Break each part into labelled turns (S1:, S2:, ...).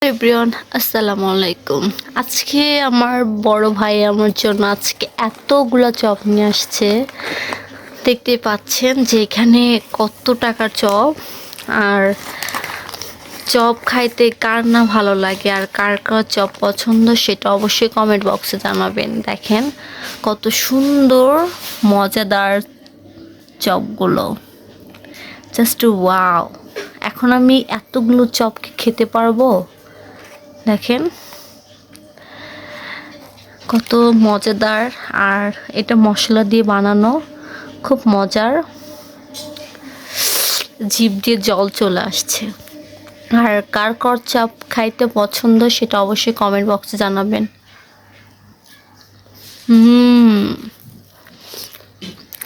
S1: Everyone, আসসালামু আলাইকুম। আজকে আমার বড় ভাই আমার জন্য আজকে এতগুলা চপ নিয়ে আসছে। দেখতে পাচ্ছেন যে এখানে কত টাকার চপ। আর চপ খাইতে কার না ভালো লাগে আর কার কার চপ পছন্দ সেটা অবশ্যই কমেন্ট বক্সে জানাবেন। দেখেন কত সুন্দর মজাদার চপগুলো, জাস্ট ওয়াও। এখন আমি এতগুলো চপ কি খেতে পারবো? দেখেন কত মজাদার। আর এটা মশলা দিয়ে বানানো, খুব মজার। জিভ দিয়ে জল চলে আসছে। আর কার কার চপ খাইতে পছন্দ সেটা অবশ্যই কমেন্ট বক্সে জানাবেন।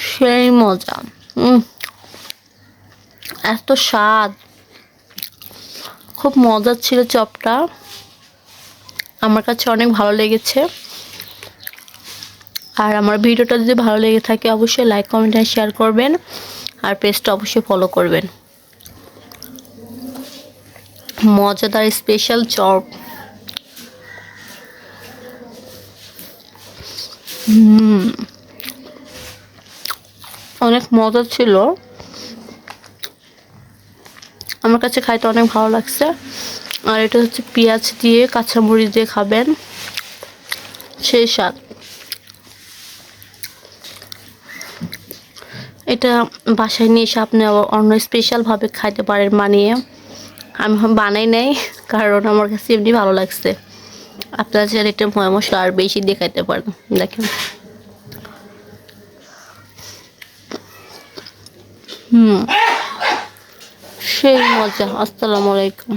S1: সেই মজা। এত স্বাদ, খুব মজার ছিল চপটা। আমার কাছে অনেক ভালো লেগেছে। আর আমার ভিডিওটা যদি ভালো লেগে থাকে অবশ্যই লাইক কমেন্ট আর শেয়ার করবেন। আর পেজটা অবশ্যই ফলো করবেন। মজাদার স্পেশাল চপ। অনেক মজা ছিল, আমার কাছে খাইতে অনেক ভালো লাগছে। আর এটা হচ্ছে পেঁয়াজ দিয়ে কাঁচামরিচ দিয়ে খাবেন, সেই স্বাদ। এটা বাসায় নিয়ে এসে আপনি অন্য স্পেশালভাবে খাইতে পারেন বানিয়ে। আমি বানাই নাই কারণ আমার কাছে এমনি ভালো লাগছে। আপনারা চাইলে এটা মশলা আর বেশি দিয়ে খাইতে পারেন। দেখেন সেই মজা। আসসালামু আলাইকুম।